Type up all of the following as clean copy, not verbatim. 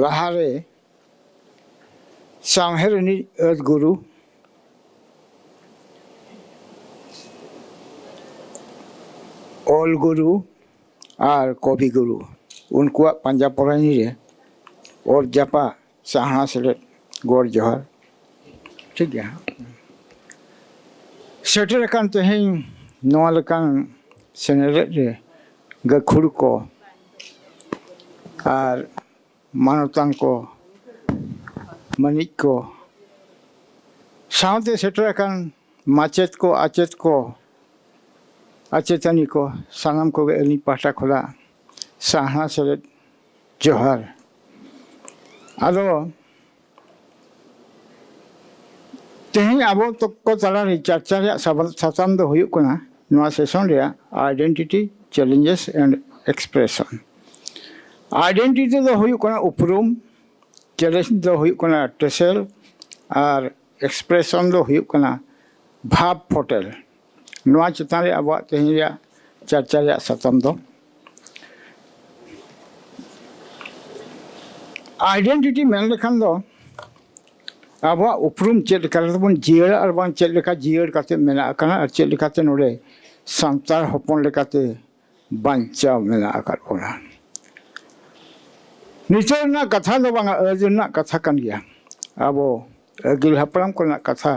ᱞᱟᱦᱟᱨᱮ ᱥᱟᱶᱦᱮᱫ ᱨᱤᱱᱤᱡ ᱟᱹᱫ ᱜᱩᱨᱩ ᱚᱞ ᱜᱩᱨᱩ ᱟᱨ ᱠᱚᱵᱤ ᱜᱩᱨᱩ उनकुआग पंजा परानी रे और जापा साहना सेलेद गोर जोहार ठीक गया सेटर कान तेहें नवा लेकान सेनेलेद रे गखुड़ को और मानवतान को मनिक को साउंड सेटर कान माचेत को आचेतनी को सानाम को अली पाटा खोला साहना सेलेद जोहार आदो तेहें आबो तो को तला रे चर्चा रे साताम दो हुयुक कना नवा सेशन रे identity challenges and expression identity दो हुयुक कना उपरुम चैलेंज दो हुयुक कना टेसेल और एक्सप्रेशन दो हुयुक कना भाव फोटेल नवा चितान रे आबो तेहें रे चर्चा रे साताम दो आइडेंटिटी मेन लेखान दो अब उपरुम चेक बन जियर और बन चेक जियर काते मेना कना चेक लेकाते नोडे सांतार हपन लेकाते बांचा मेना आकार बोला निचर ना कथा दो बांगा अर्जुन ना कथा कन गया अब अगिल हपराम को ना कथा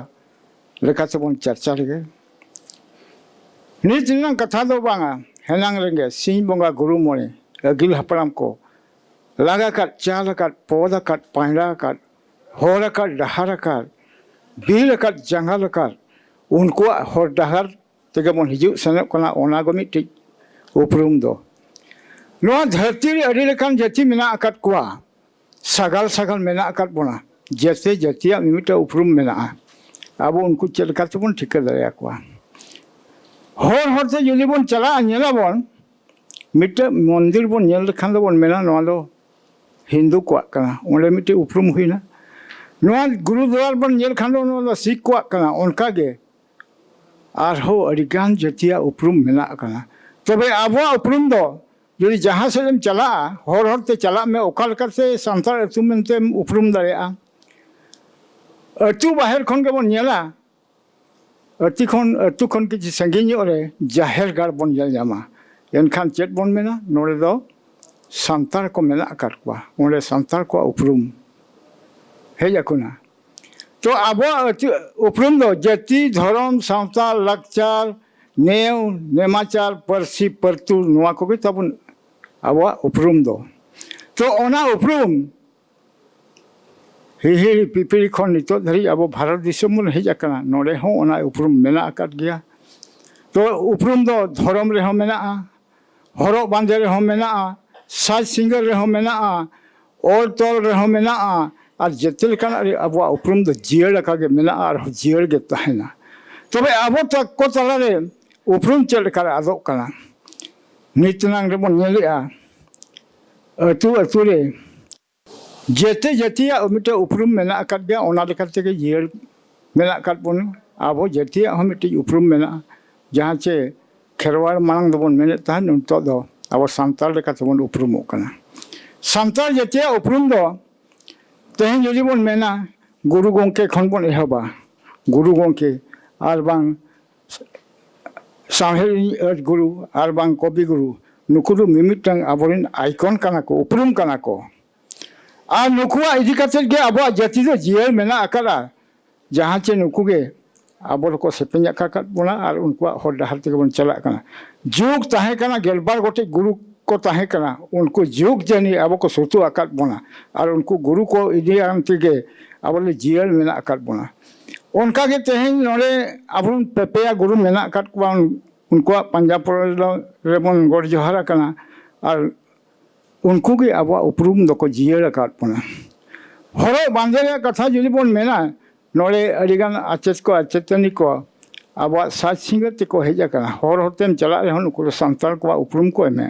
लेकाते बन चर्चा लगे निच ना कथा दो बांगा हेनांग लेंगे सिंह बोंगा गुरु मोने अगिल हपराम को लगा कर चाल कर पौधा कर पांडा कर होर कर डहार कर बीर कर जंगल कर उनको होर डहार तेगे बन हिजु सनक कना ओना गो मिटी उपरुम दो नोआ धरती रे अडी लेकान जाति मेना आकात कुआ सगल सगल मेना आकात बोना जैसे जातिया मिमिटा उपरुम मेना अब उनको चलका तबन ठिका दरिया कुआ होर होर ते जुदी बन चला नेला बन मिटा मंदिर बन नेल लेखान दो बन मेना नोआ दो हिंदू को ओंडे मिट्टी उपरुम हुईना नोआ गुरुद्वार बन नेल खांदो नोआ सिख को उनका गे आरहो अडिगान जतिया उपरुम मेना कना तबे आबो उपरुम दो जदि जहां से चला होर होरते चला में ओकाल करते संतार अतु मेनते उपरुम दरेया अतु बाहर खन के बन नेला अतु खन के संगिनी ओरे जाहेर गार बन जल जामा एनखान चेत बन मेना नोरे दो संतार को मेना आकार को उन्हें संतार को उपरुम है जाकुना तो अब उपरुम दो जाति धर्म सावता लाकचार नेव नेमाचार परसी परतु नुआ को भी तब अब उपरुम दो तो ओना उपरुम ही पिपड़ी खन नितो धरी अब भारत दिसम मन है जाकना नोडे हो ओना उपरुम मेना आकार गया तो उपरुम दो धर्म रे हो मेना हरो बांधे रे हो मेना साज सिंगर रे हो मेना और तोल रे हो मेना और जतिल कान अब उपरुम दो जियर का गे मेना और जियर गे तहना तबे अब तक को तला रे उपरुम चल कर आदो कना नितनांग रे बन नेलिया अतु अतु रे जेते जतिया मिटे उपरुम मेना काट गया ओना लेकाते के जियर मेना काट बन अब जतिया हम मिटे उपरुम मेना जहां से खेरवार मांग दो बन मेने तहन तो दो अब सांताल लेकाते बन उपरुम कना सांताल जतिया उपरुम दो तेहें जुदी बन मेना गुरु गोंके खन बन एहबा गुरु गोंके आर बांग साहेब गुरु आर बांग कवि गुरु नुकुदु मिमिटांग आबोरिन आइकन काना को उपरुम काना को आ नुकुआ इदि काते गे अब जाति दो जियर मेना आकारा जहां चे नुकुगे आबो को सेपेंजा काकात बोना आर उनकुआ हर डहार ते बन चला काना जुग ताहे काना गेलबार गोटे गुरु को ताहे काना उनको जुग जनी अब को सुतु आकात बोना और उनको गुरु को इदि आंतिगे आबले जियर मेना आकात बोना उनका के तेहें नोरे आबुन पेपेया गुरु मेना आकात को उनको पंजाब रेबन गोड़ जोहारा काना और उनको के अब उपरुम दो को जियर आकात बोना हरो बांधे कथा जुदी बन मेना नोरे अडिगान आचेत को आचेतनी को अब साज सिंगर ते को हेजा काना हर होतेम चला रे उनको संताल को उपरुम को एमे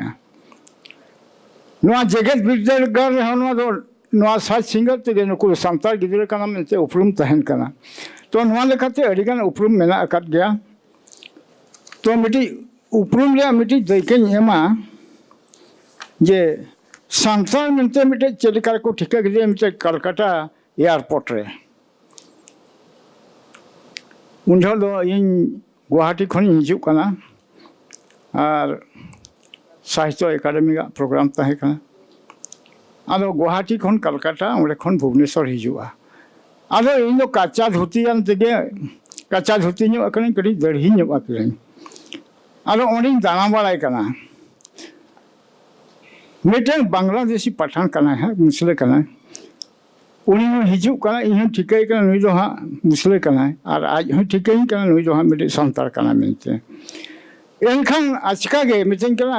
नोआ जगत विद्यागर रे नोआ साज सिंगर ते नुको संताल गिदरे काना मेनते उपरुम तहन काना तो नोआ लेखाते अडिगान उपरुम मेना आकात गया तो मिटी उपरुम रे मिटी दैके एमा जे सांतार मिलते मिटे चलिकार को ठिका के मिटे कलकत्ता एयरपोर्ट रे उन्हें दो इन गुवाहाटी खन हिजुक कना और साहित्य एकाडेमी का प्रोग्राम तहे कना आदो गुवाहाटी खन कलकत्ता ओंडे खन भुवनेश्वर हिजुआ आदो इन दो काचा धोती आन तेगे काचा धोती ᱧᱚᱜ ᱟᱠᱟᱱᱟᱹᱧ ᱠᱟᱹᱴᱤᱡ ᱫᱟᱹᱲᱦᱤ ᱧᱚᱜ ᱟᱠᱟᱱᱟᱹᱧ आदो ओंडᱮᱧ दाना बाड़ाय कना मिटें बांग्लादेशी पठान कना है मुसले कना उनी हिजुक कना इन ठिकाई कना नुई दो हां मुसले कना और आज हूँ ठिकाई कना नुई दो हां मिटे सांतार कना मिलते एनखान आचका गे मिटें कना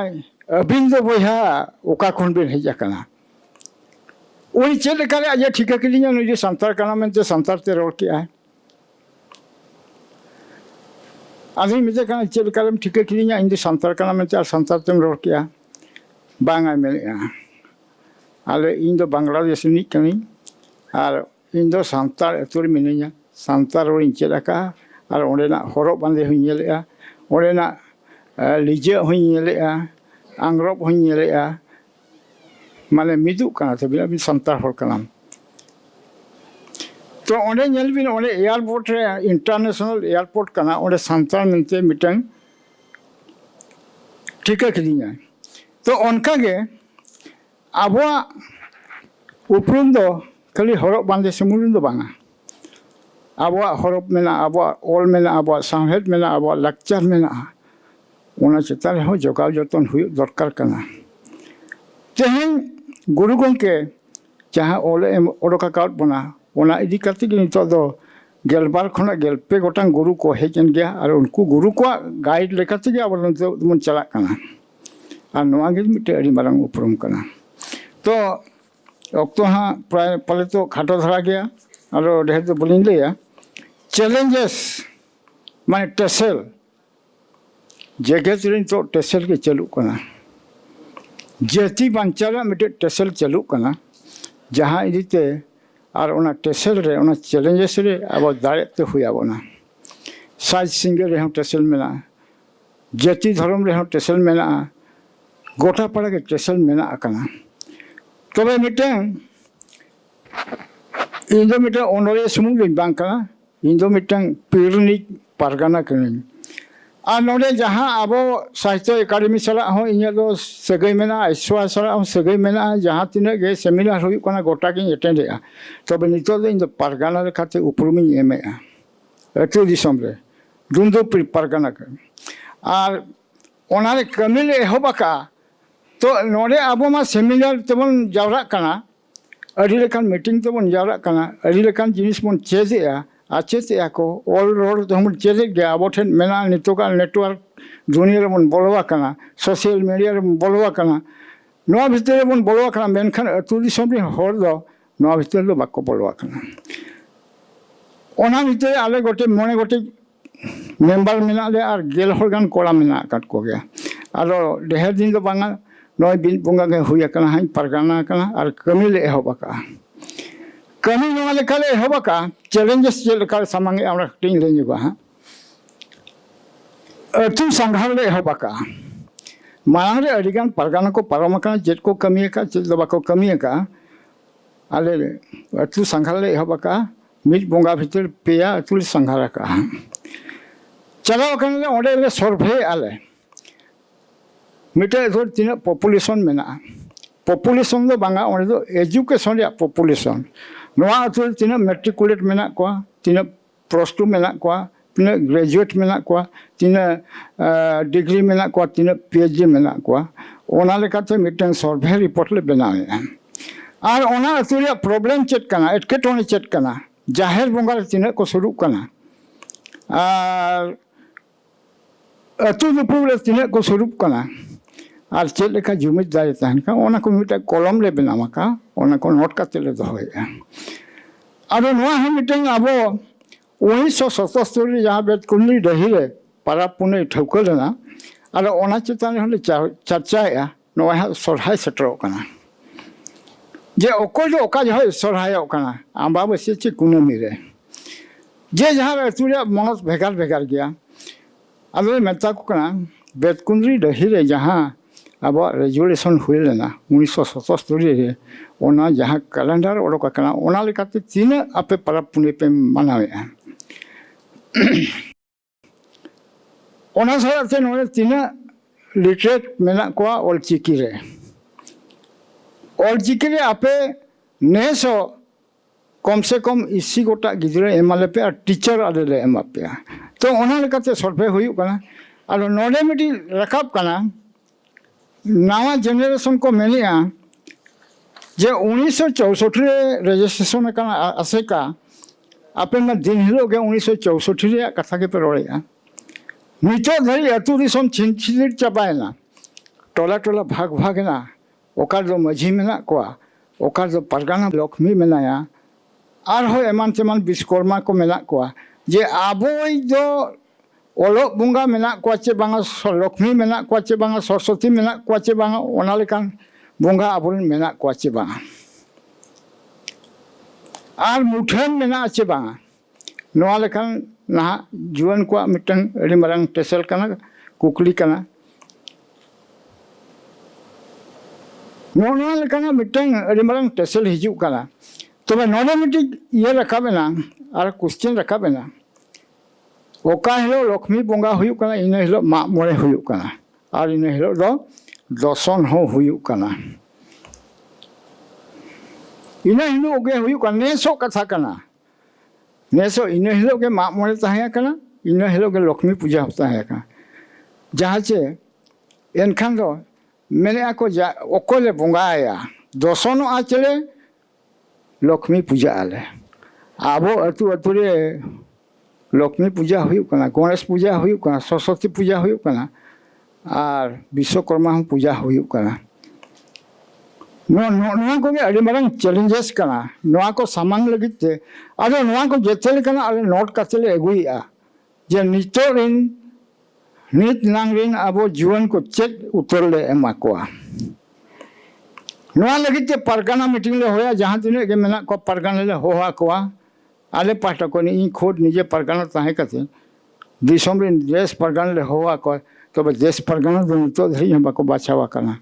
अबिन दो बोया ओका खन बिन हेजा कना उनी चेले करे आज ठिका किलिया नुई सांतार कना मिलते सांतार ते रोल किया है आदमी मिटे कना चेले करे ठिका किलिया इन सांतार कना मिलते और सांतार ते रोल किया बांगा मेलेगा आले इन दो बांग्लादेश नि कनी और इन दो सांतार अतुर मिनिया सांतार और इन चेलाका और ओंडेना हरब बांदे हुई नेलेआ ओंडेना लिजे हुई नेलेआ आंग्रब हुई नेलेआ माने मिदु कना तो बिना सांतार हर कना तो ओंडे नेल बिन ओंडे एयरपोर्ट रे इंटरनेशनल एयरपोर्ट कना ओंडे सांतार मिलते मिटन ठिका किलिया तो उनका के आबो उपरुम दो खाली हरब बांदे समुन दो बांगा आबो हरब मेना आबो ओल मेना आबो साहेद मेना आबो लेक्चर मेना ओना चितार हो जोगाव जतन हुई दरकार कना तेहन गुरु गंके जहां ओले ओडोका काउट बना ओना इदी करते कि नितो दो गेलबार खना गेलपे गोटां गुरु को हेजन गया और उनको गुरु को गाइड लेकाते गया अब मन चला कना और नवागे मिट्टे अड़ी मारंग उपरम कना तो अक्तो हाँ प्राय पले तो खाटो धरा गया और ढेर तो बोलिंग लिया चैलेंजेस माने टेसल जगह तो टेसल के चलू कना जेती बांचारा मिट्टे टेसल चलू कना जहाँ इदीते और उना टेसल रे उना चैलेंजेस रे अब दाड़े ते हुआ बना साइज सिंगर रे हम टेसल मेना जेती धर्म रे हम टेसल मेना गोटा पड़ा के टेसल मेना आकना तबे मिटें इंदो मिटें ओनरे सुमुंग बांग कना इंदो मिटें पीरनी पारगाना कने आ नोडे जहां आबो साहित्य एकेडमी सला हो इnya दो सगई मेना आइसवा सला हो सगई मेना जहां तिने गे सेमिनार हुई कना गोटा के अटेंड आ तबे नितो दो इंदो पारगाना रे खाते उपरुमी एमे आ अतु दिसम रे दुंदो पारगाना के आर ओनारे कमिले होबाका तो नोडे आबो मा सेमिनार तबन जावरा कना अडी लेखान मीटिंग तबन जावरा कना अडी लेखान जिनिस बन चेजेआ आचेते को ऑल रोड तो हम चेजे गया आबो ठेन मेना नितोका नेटवर्क दुनिया रे बन बोलवा कना सोशल मीडिया रे बोलवा कना नोआ भितर बन बोलवा कना मेनखान अतु दिसम रे हर दो नोआ भितर दो बाको बोलवा कना ओना भितर आले गोटे मने गोटे मेंबर मेना ले आर गेल हरगान कोड़ा मेना काट को गया आरो ढेर दिन दो बांगा नय बिन बुंगा के हुई कना हाई परगाना कना और कमी ले एहबका कमी नोआ लेखा ले एहबका चैलेंजेस जे लेखा सामांगे हमरा टिंग ले जुगा हां अतु संघार ले एहबका मांग रे अडिगान परगाना को परम कना जेट को कमी का चेल दबा को कमी का आले अतु संघार ले एहबका मिज बुंगा भीतर पेया अतु संघार का चलो कने ओडे ले सर्वे आले मिटे थोड़ तीन पॉपुलेशन मेना पॉपुलेशन दो बांगा ओने दो एजुकेशन या पॉपुलेशन नोआ थोड़ तीन मैट्रिकुलेट मेना को तीन प्लस 2 मेना को तीन ग्रेजुएट मेना को तीन डिग्री मेना को तीन पीएचडी मेना को ओना लेकाते मिटन सर्वे रिपोर्ट ले बनावे और ओना अतुरिया प्रॉब्लम चेक कना एटकेटोनी चेक कना जाहिर बंगा तीन को शुरू कना और अतु दुपुर तीन को शुरू कना और चेक लेखा जुमिद दारे तहन का ओना को मिटा कलम ले बनावा का ओना को नोट का तेले दोया आरो नोआ हम मिटिंग आबो 1977 जहां बेत कुंडली दहिरे पारा पुने ठौकलना आरो ओना चितान हले चर्चाया नोआ सरहाय सेटरो कना जे ओको जो ओका जो सरहाय कना आंबा बसे चे कुनमी रे जे जहां तुरिया मनस भेगार भेगार गया आलो मेता को कना बेत कुंडली दहिरे जहां अब रेजुलेशन हुई लेना 1977 रे ओना जहाँ कैलेंडर ओडोक कना ओना लेकाते तीन आपे परब पुने पे मनावे ओना साराते नोने तीन लिटरेट मेना कोआ ऑलचिकी रे आपे नेसो कम से कम इसी गोटा गिद्रे एमाले पे और टीचर आले ले एमा पे तो ओना लेकाते सर्वे हुई कना आलो नोडे मिटी रकाब कना नवा जेनरेशन को मेनिया जे 1964 रे रजिस्ट्रेशन कना आसेका आपे में दिन हिलो के 1964 रे कथा के पे रोड़ेया नितो धरी अतु दिसम छिनछिलिर चाबायना टोला टोला भाग भाग ना ओकार दो मझी मेना कोआ ओकार दो परगाना लक्ष्मी मेनाया आर हो एमान तेमान विश्वकर्मा को मेना कोआ जे आबोई दो ओलोक बुंगा मेना कोआ चे बांगा लक्ष्मी मेना कोआ चे बांगा सरस्वती मेना कोआ चे बांगा ओना लेकान बुंगा आबोरिन मेना कोआ चे बांगा आर मुठेन मेना चे बांगा नोआ लेकान ना जुवन को मिटन अड़ी मरंग टेसल कना कुकली कना नोआ लेकान मिटन अड़ी मरंग टेसल हिजू कना तो मैं नोने मिटी ये रखा बेना आर क्वेश्चन रखा बेना ओका हिलो लक्ष्मी बोंगा हुयु कना इन हिलो मा मोरे हुयु कना आर इन हिलो दो दर्शन हो हुयु कना इन हिलो ओगे हुयु कना नेसो कथा कना नेसो इन हिलो के मा मोरे तहाया कना इन हिलो के लक्ष्मी पूजा होता है कना जहाँ चे एनखान दो मैंने आको जा ओकोले बोंगाया दर्शन आचले लक्ष्मी पूजा आले आबो अतु अतु रे लक्ष्मी पूजा हुई कना गणेश पूजा हुई कना सरस्वती पूजा हुई कना और विश्वकर्मा पूजा हुई कना नोआ को के अड़ी मरंग चैलेंजेस कना नोआ को सामान लगिते अरे नोआ को जेतेल कना अरे नोट कतेले एगुइया जे नितो रिन नित नांग रिन आबो जीवन को चेक उतरले एमा कोआ नोआ लगिते परगाना मीटिंग ले होया जहां तिने के मेना को परगाना ले होवा कोआ आले पाटा को नी खोद निजे परगाना ताहे कते दिसम रे देश परगाना ले होवा को तो देश परगाना तो धरी हम को बाछावा करना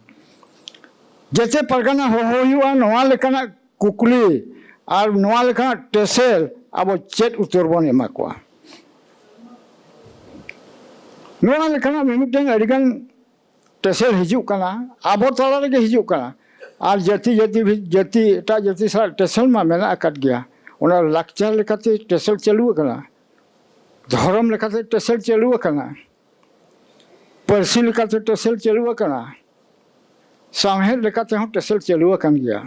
जैसे परगाना हो युवा नोआ लेकना कुकली और नोआ लेकना टेसेल अब चेट उतरबन एमा को नोआ लेकना मिमिटें अडिगन टेसेल हिजू कना आबो तला रे हिजू कना और जाति जाति भी जाति एटा जाति सा टेसल मा मेना अकट गया उना लाक्चर लेकाते टेसल चालू कना धर्म लेकाते टेसल चालू कना परसी लेकाते टेसल चालू कना साहेब लेकाते हम टेसल चालू कन गया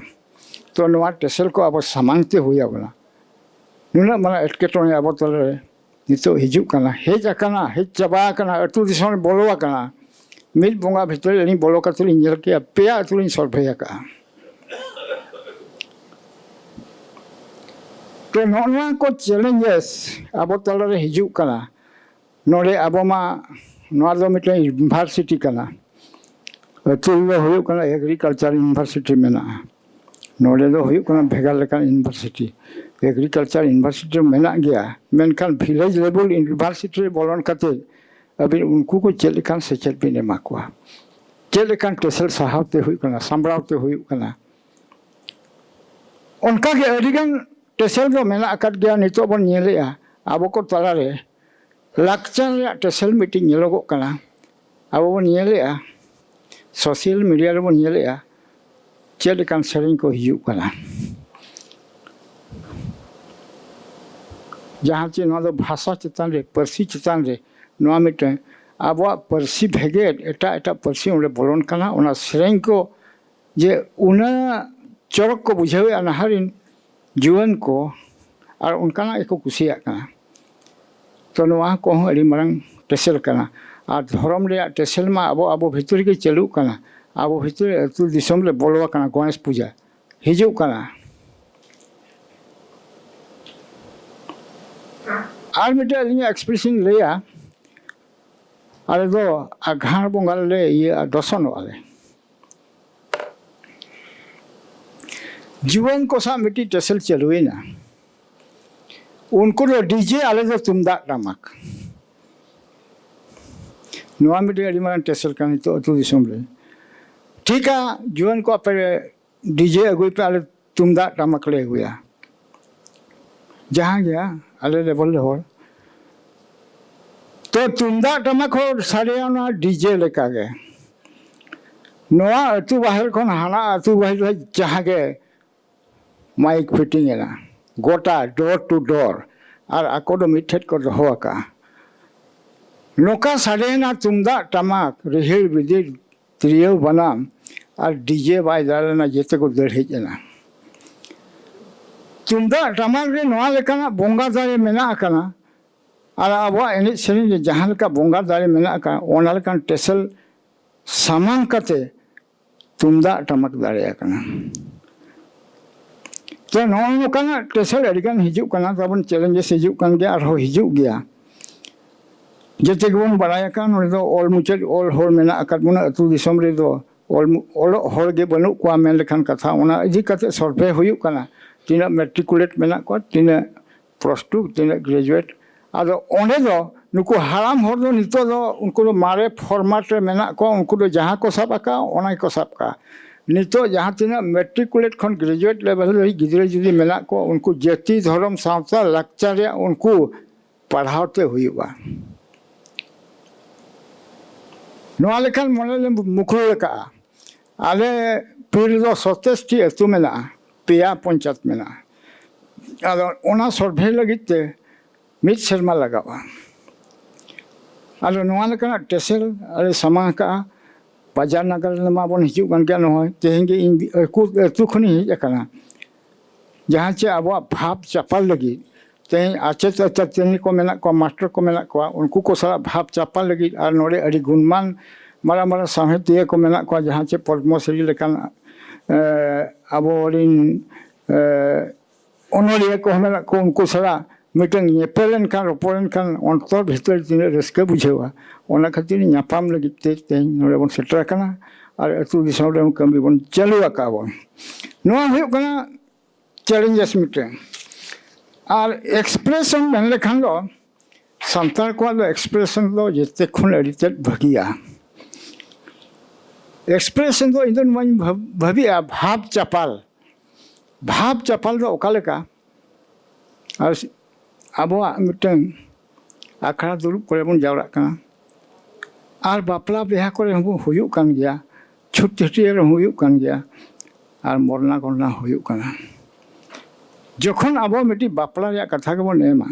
तो नवा टेसल को अब समानते हुई बना नुना मना एटकेटोने अब तले नितो हिजू कना हेज कना हेज चबा कना अतु दिसोन बोलवा कना मिल बोंगा भीतर नहीं बोलो का तुलिन जल के पेया तुलिन सॉल्व का तो नोना को चैलेंजेस अब तले हिजू कना नोरे अब मा नोआ दो मिटे यूनिवर्सिटी कना तुल हुयु कना एग्रीकल्चर यूनिवर्सिटी मेना नोरे दो हुयु कना भेगा लेकान यूनिवर्सिटी एग्रीकल्चर यूनिवर्सिटी मेना गया मेनखान विलेज लेवल यूनिवर्सिटी बोलन कते अभी उनको को चेलेकान से चल बिने माकुआ चेलेकान टेसल साहबते हुई कना संबरावते हुई कना उनका के अडिगन टेसल दो मेना अकट गया नितो बन नेलेया आबो को तला रे लाक्चर टेसल मीटिंग नेलोगो कना आबो बन नेलेया सोशल मीडिया रे बन नेलेया चेलेकान सेरिंग को हिजू कना जहाँ चे नवा दो भाषा चितान रे परसी चितान रे नवा मिटे अब परसी भेगे एटा एटा परसी उन्हें बोलन कना उना सेरेंग को जे उना चरक को बुझावे अनहारिन जीवन को और उनका ना एको कुसिया कना तो नवा को अड़ी मरंग टेसल कना और धर्म रे टेसल मा अब भितर के चलू कना अब भितर अतु दिसम रे बोलवा कना गणेश पूजा हिजू कना और मिटे अलिया एक्सप्रेशन लेया अरे दो आघार बोंगा ले ये दर्शन वाले जीवन को सा मिट्टी टेसल चलुए ना उनको तो डीजे आले दो तुमदाक टमक नवा मिट्टी अड़ी मारन टेसल करनी तो दिसम रे ठीक है जुआन को पे डीजे अगुई पे आले तुमदा टमक ले अगुया जहाँ गया आले लेवल हो तो तुमदा टमक हो सारे ना डीजे लेका गे नोआ अतु बाहर खन हाना अतु बाहर जहाँ गे माइक फिटिंग है ना गोटा डोर टू डोर और आको दो मिठेट को रहो का नोका सारे ना तुमदा टमक रिहिर बिदिर त्रियो बनाम और डीजे बाय दाले ना जेते को दर हेज ना तुमदा टमक रे नोआ लेकाना बोंगा दारे मेना काना और अब एने सेरिन जहाँ का बोंगा दारे मेना का ओना लेकान टेसल सामान कते तुमदा टमक दारे काना तो नोआ काना टेसल अडिगान हिजु काना तबन चैलेंजेस हिजु कान गया और हिजु गया जैसे कि बन बड़ाया कान और तो ऑल मुचल ऑल होल मेना अकत मुना अतु दिसम रे दो ऑल होल गे बनु को मेन लेखान कथा उना इदी कते सर्वे हुयु काना तीना मैट्रिकुलेट मेना को तीना प्लस टू तीना ग्रेजुएट आदो ओने दो नुको हाराम होर दो नितो दो उनको दो मारे फॉर्मेट रे मेना को उनको दो जहां को सब का ओना को सब का नितो जहां तीना मैट्रिकुलेट खन ग्रेजुएट लेवल रे गिदरे जुदी मेना को उनको जाति धर्म सावता लक्चर रे उनको पढ़ाते हुयुबा नोआ लेखान मोले मुखरो लेका आले पीर दो 27 टी अतु मेना पेया पंचायत मेना आदो ओना सर्वे लगिते मिड शर्मा लगावा आलो नोआ लेकाना टेसल अरे समा का बाजार नगर मा बन हिजु गन के नहय तेहेंगे इन को अतु खनि हिज काना जहां चे अब भाव चापाल लगी तें आचे तनी को मेना को मास्टर को मेना को उनको को सारा भाव चापाल लगी और नोरे अड़ी गुणमान मारा मारा साहित्य को मेना को जहां चे पद्मश्री लेकान अब ओनोलिया को मेना को उनको सारा मीटिंग येपेलन कान रोपोलन कान अंतर भीतर दिन रस्के बुझेवा ओना खातिर न्यापाम लगी ते नोरे बन सेटर काना और अतु दिसम रे कमी बन चलुआ का बन नोआ हुयो काना चैलेंजेस मीटिंग और एक्सप्रेशन मेन लेखान दो संतार को दो एक्सप्रेशन दो जेते खुन अडिते भगिया एक्सप्रेशन दो इंदन मन भविया भाव चापाल दो ओकाले का और अब मिटन आखड़ा दुरुब करे बन जावरा काना और बापला बेहा करे हम हुयु कान गया छुट्टी हुयु कान गया और मरना गणना हुयु काना जखन अब मिट्टी बापला रे कथा के बन एमा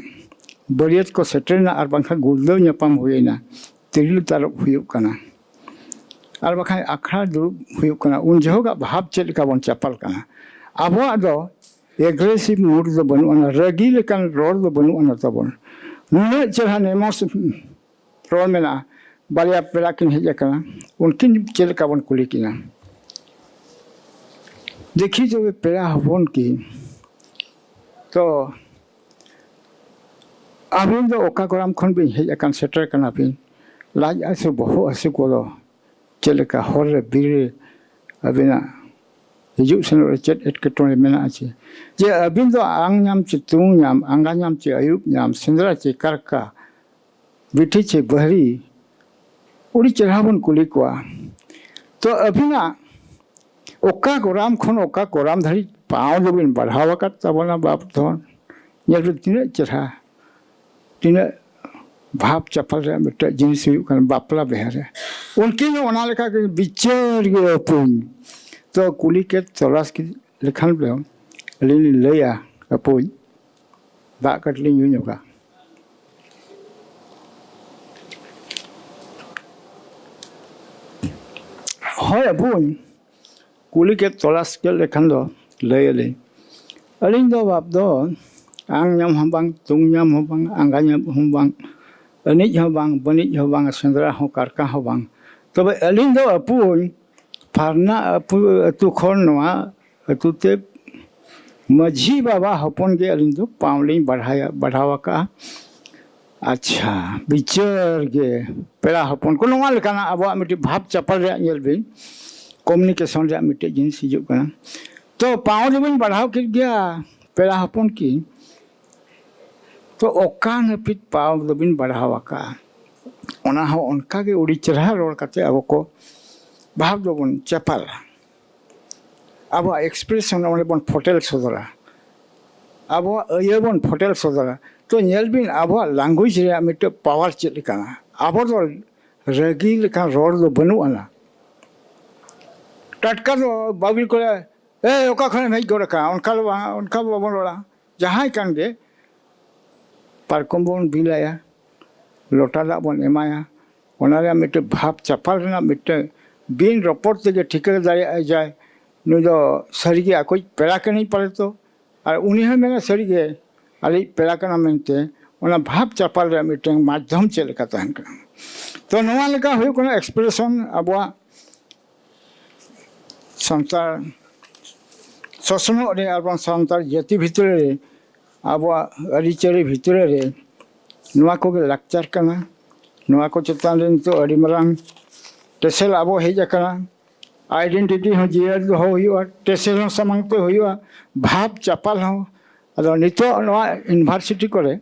बरियत को सेटरना और बांखा गुलदो न्यापाम हुयना तिरिल तारक हुयु काना और बाखा आखड़ा दुरुब हुयु काना उन जहोगा भाव चेल का बन चापाल काना अब दो एग्रेसिव मूड दो बनुआना रगी लेकान रोड दो बनुआना तबन नुना चेहरा नेमोस रोड मेना बालिया पेला किन हेज काना उनकिन चेल का बन कुली किना देखी जो पेला हबन की तो अबिन दो ओका गराम खन बिन हेज अकान सेटर काना बिन लाज आसु बहु आसु को चेलका हर बिरे अबिना हिजु सन चेट एटकेटोने मेना आछे जे अबिन दो आंग नाम चे तू नाम आंगा नाम चे अयुब नाम सेंद्रा चे करका बिठी चे बहरी उड़ी चढ़ावन कुली कोआ तो अबिना ओका गराम खन ओका गराम धरी पाँव दो बिन बढ़ावा का तबना बाप धन ये तीन चढ़ा तीन भाव चपल रे मिट्टे जिनिस बापला बेहरे उनकी ओना लेखा के बिचार गे अपुन तो कुली के तलाश की लेखान बे अलिनी लैया अपुन दा कटली यूका हय अपुन कुली के तलाश के लेखान दो लैले अलिन दो बाप दो आंग नाम हबांग तुंग नाम हबांग आंगा नाम हबांग अनिज हबांग बनिज हबांग सेंद्रा हो कारका हबांग तबे अलिन दो अपुन फारना अतु खन नवा अतुते मझी बाबा हपन के अलिन दो पावलिन बढ़ावा का अच्छा बिचार गे पेड़ा हपन को नवा लेकाना अब मिट्टी भाव चपल रे नेल बिन कम्युनिकेशन रे मिट्टी जिनिस हिजुक काना तो पाँव जब बढ़ाव कर गया पेड़ा हपन की तो ओका नपित पाँव दबिन बढ़ावा का उनका के उड़ी चढ़ा रोड करते अब को भाव दो बन चपाला अब एक्सप्रेशन बन फोटेल सदरा अब ये बन फोटेल सदरा तो नेलबिन अब लैंग्वेज रे मिट पावर चेकना अब तो रगी लेका रोड दो बनुआना टटका दो बाबिल को ए ओका खने हेज गोरका उनका बाबन रोड़ा जहां कान गे पारकम बन बिलाया लोटा दा बन एमाया ओनारे मिट भाव चपाल रेना मिट बिन रपोर्ट तेगे ठिका दाड़े जाए नुई दो सरीगे अकोई पेड़ा के नहीं पड़े तो और उन्हीं है मेरा सरीगे अली पेड़ा कना मेनते ओना भाव चपाल रे मिट माध्यम चेक लेका तहन कना तो नवा लेका हुई कोना एक्सप्रेशन अबवा संतार शोषण रे और संतार जाति भितर रे अबवा अरिचरी भितर रे नवा को के लाक्चर कना नवा को चेतान रे तो अड़ी मरांग टेसेल अब हेज कना आइडेंटिटी हो जियर हो हुआ टेसेल हो समांगते हुआ भाव चपाल हो अदो नितो नवा यूनिवर्सिटी करे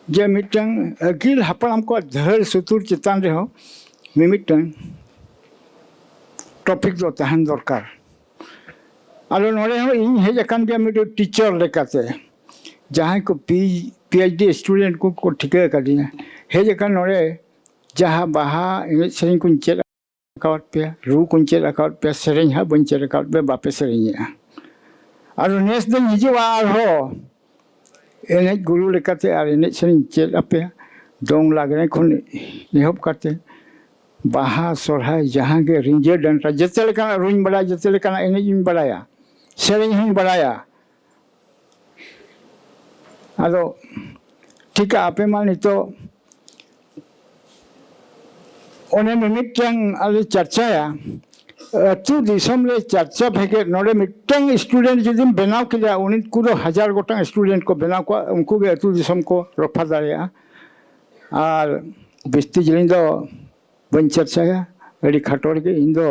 जे मिटंग अगिल हपड़ाम को धर सुतुर चेतान रे हो मिमिटंग टॉपिक दो तहन दरकार अदो नोरे हो इन हेज कन के मिटो टीचर लेकाते जहां को पीएचडी स्टूडेंट को ठिके कदिया हेज कन नोरे जहाँ बाहा इन सेरिंग कुन चेक अकाउंट पे रू कुन चेक अकाउंट पे सेरिंग हा बन चेक अकाउंट पे बापे सेरिंग है और नेस दिन हिजुआ हो एने गुरु लेकाते और एने सेरिंग चेक अपे दोंग लागरे खुन निहब करते बाहा सोरहाय जहाँ के रिंजे डंटा जते लेकाना रुइन बड़ा जते लेकाना एने जिन बड़ाया सेरिंग हिन बड़ाया अदो ठीक है आपे मानी तो ओने मिमिटंग अले चर्चाया अतु दिसम ले चर्चा भेगे नोडे मिटंग स्टूडेंट जदिन बनाव किया उनी कुरो 1000 गोटंग स्टूडेंट को बनाव को उनको के अतु दिसम को रफा दाड़िया और बिस्ती जलिन दो बन चर्चाया अड़ी खटोर के इन दो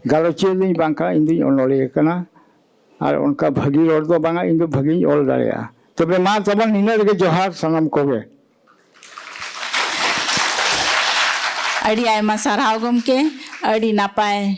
गालोचे दिन बांका इन दिन ओनोले कना और उनका भगी रोड दो बांगा इन दो भगी ओल दाड़िया तबे मा तबन इने के जोहार सनम कोगे अड़ी आयमा साराव गमके अड़ी नापाय